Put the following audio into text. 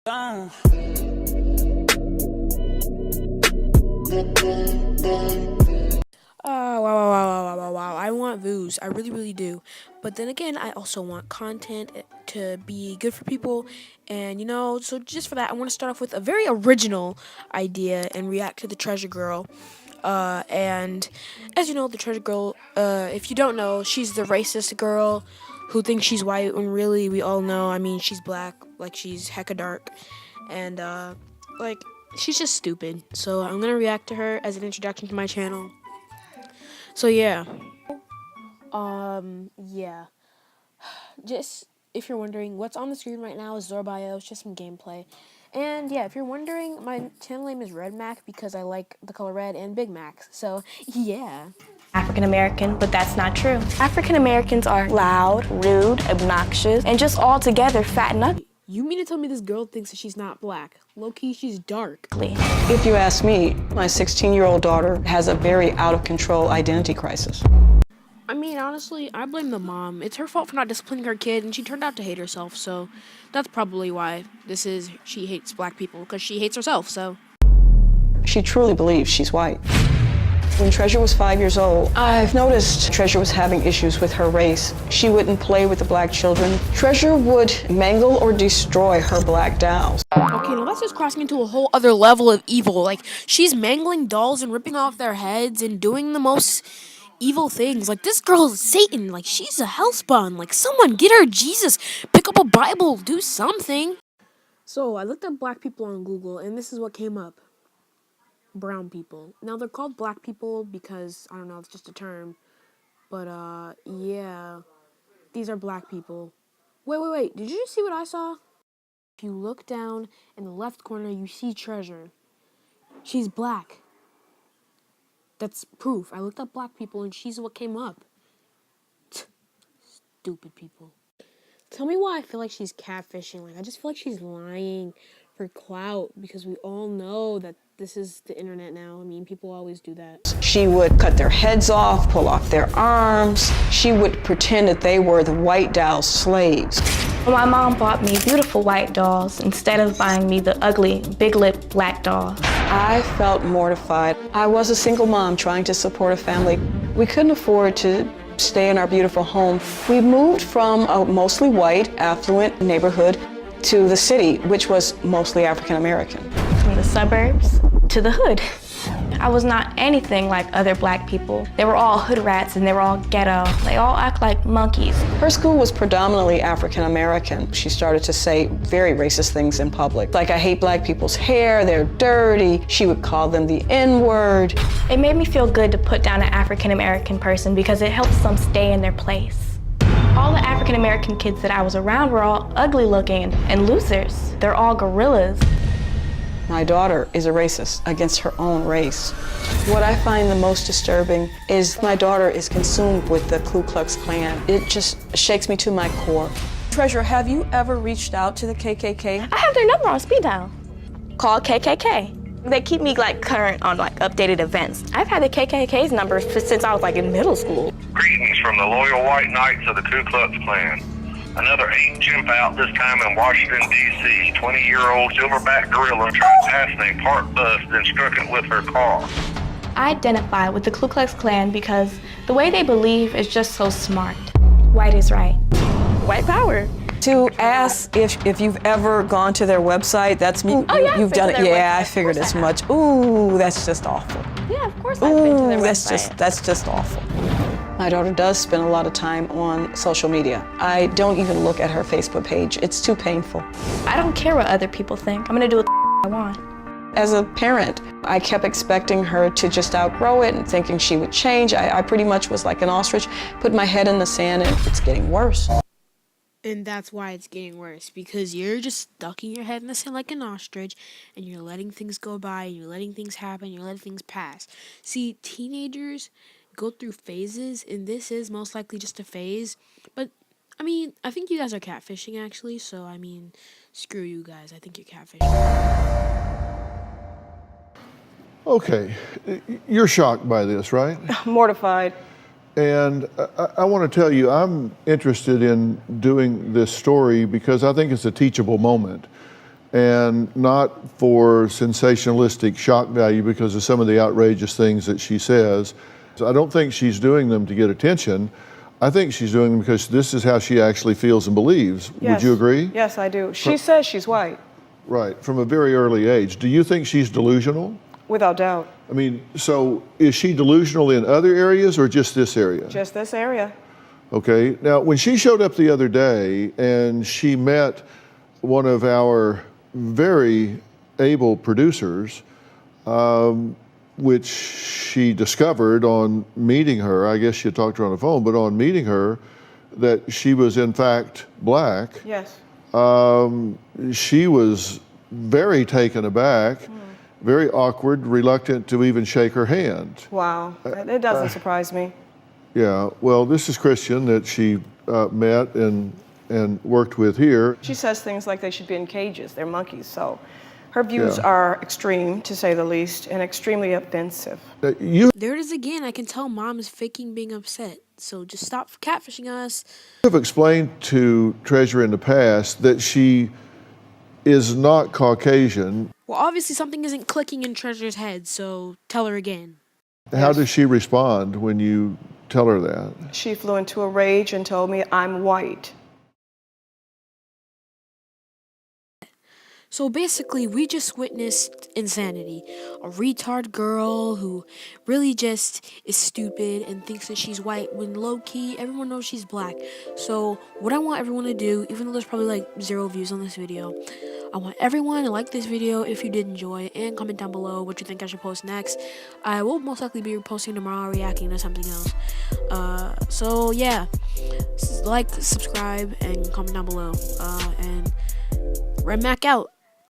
Wow. I want views. I really, really do. But then again, I also want content to be good for people. And, so just for that, I want to start off with a very original idea and react to the Treasure Girl. And as you know, the Treasure Girl, if you don't know, she's the racist girl who thinks she's white when really we all know, she's black, like she's hecka dark. And, she's just stupid. So I'm going to react to her as an introduction to my channel. So yeah. Yeah. Just, if you're wondering, what's on the screen right now is Zorbio. It's just some gameplay. And yeah, if you're wondering, my channel name is Red Mac because I like the color red and Big Macs. So yeah. African American, but that's not true. African Americans are loud, rude, obnoxious, and just altogether fat and ugly. You mean to tell me this girl thinks that she's not black? Low-key, she's dark. If you ask me, my 16-year-old daughter has a very out-of-control identity crisis. Honestly, I blame the mom. It's her fault for not disciplining her kid, and she turned out to hate herself, so that's probably why she hates black people, because she hates herself, so. She truly believes she's white. When Treasure was 5 years old, I've noticed Treasure was having issues with her race. She wouldn't play with the black children. Treasure would mangle or destroy her black dolls. Okay, now that's just crossing into a whole other level of evil. Like, she's mangling dolls and ripping off their heads and doing the most evil things. Like, this girl is Satan. Like, she's a hellspawn. Like, someone get her Jesus. Pick up a Bible. Do something. So, I looked up black people on Google, and this is what came up. Brown people. Now, they're called black people because, I don't know, it's just a term. But, yeah. These are black people. Wait. Did you just see what I saw? If you look down in the left corner, you see Treasure. She's black. That's proof. I looked up black people, and she's what came up. Stupid people. Tell me why I feel like she's catfishing. Like, I just feel like she's lying for clout, because we all know that this is the internet now. People always do that. She would cut their heads off, pull off their arms. She would pretend that they were the white doll's slaves. My mom bought me beautiful white dolls instead of buying me the ugly, big-lipped black doll. I felt mortified. I was a single mom trying to support a family. We couldn't afford to stay in our beautiful home. We moved from a mostly white, affluent neighborhood to the city, which was mostly African American. From the suburbs to the hood. I was not anything like other black people. They were all hood rats and they were all ghetto. They all act like monkeys. Her school was predominantly African American. She started to say very racist things in public. Like, I hate black people's hair, they're dirty. She would call them the N-word. It made me feel good to put down an African American person because it helps them stay in their place. All the African American kids that I was around were all ugly looking and losers. They're all gorillas. My daughter is a racist against her own race. What I find the most disturbing is my daughter is consumed with the Ku Klux Klan. It just shakes me to my core. Treasure, have you ever reached out to the KKK? I have their number on speed dial. Call KKK. They keep me current on updated events. I've had the KKK's number since I was in middle school. Greetings from the loyal white knights of the Ku Klux Klan. Another 8 chimp out, this time in Washington, D.C. 20-year-old silverback gorilla tried passing a parked bus, then struck it with her car. I identify with the Ku Klux Klan because the way they believe is just so smart. White is right. White power. To ask if you've ever gone to their website, that's me. Oh, yeah, you've done it. Yeah, website. I figured as much. Ooh, that's just awful. Yeah, of course I've been to their website. That's just awful. My daughter does spend a lot of time on social media. I don't even look at her Facebook page. It's too painful. I don't care what other people think. I'm gonna do what I want. As a parent, I kept expecting her to just outgrow it and thinking she would change. I pretty much was like an ostrich, put my head in the sand, and it's getting worse. And that's why it's getting worse, because you're just stuck in your head in the sand like an ostrich, and you're letting things go by, and you're letting things happen, you're letting things pass. See, teenagers go through phases, and this is most likely just a phase. But, I think you guys are catfishing, actually, so, screw you guys. I think you're catfishing. Okay, you're shocked by this, right? Mortified. And I want to tell you, I'm interested in doing this story because I think it's a teachable moment. and not for sensationalistic shock value because of some of the outrageous things that she says. So I don't think she's doing them to get attention. I think she's doing them because this is how she actually feels and believes. Yes. Would you agree? Yes, I do. She says she's white. Right, from a very early age. Do you think she's delusional? Without doubt. I mean, so is she delusional in other areas or just this area? Just this area. Okay, now when she showed up the other day and she met one of our very able producers, which she discovered on meeting her, I guess she had talked to her on the phone, but on meeting her, that she was in fact black. Yes. She was very taken aback, very awkward, reluctant to even shake her hand. Wow. It doesn't surprise me. Yeah, well, this is Christian that she met and worked with here. She says things like they should be in cages. They're monkeys. So her views are extreme, to say the least, and extremely offensive. You There it is again. I can tell mom is faking being upset. So just stop catfishing us. have explained to Treasure in the past that she is not Caucasian. Well, obviously something isn't clicking in Treasure's head, so tell her again. How does she respond when you tell her that? She flew into a rage and told me I'm white. So basically, we just witnessed insanity. A retard girl who really just is stupid and thinks that she's white when low-key, everyone knows she's black. So what I want everyone to do, even though there's probably like 0 views on this video, I want everyone to like this video if you did enjoy and comment down below what you think I should post next. I will most likely be posting tomorrow reacting to something else. So yeah, like, subscribe, and comment down below. And Red Mac out.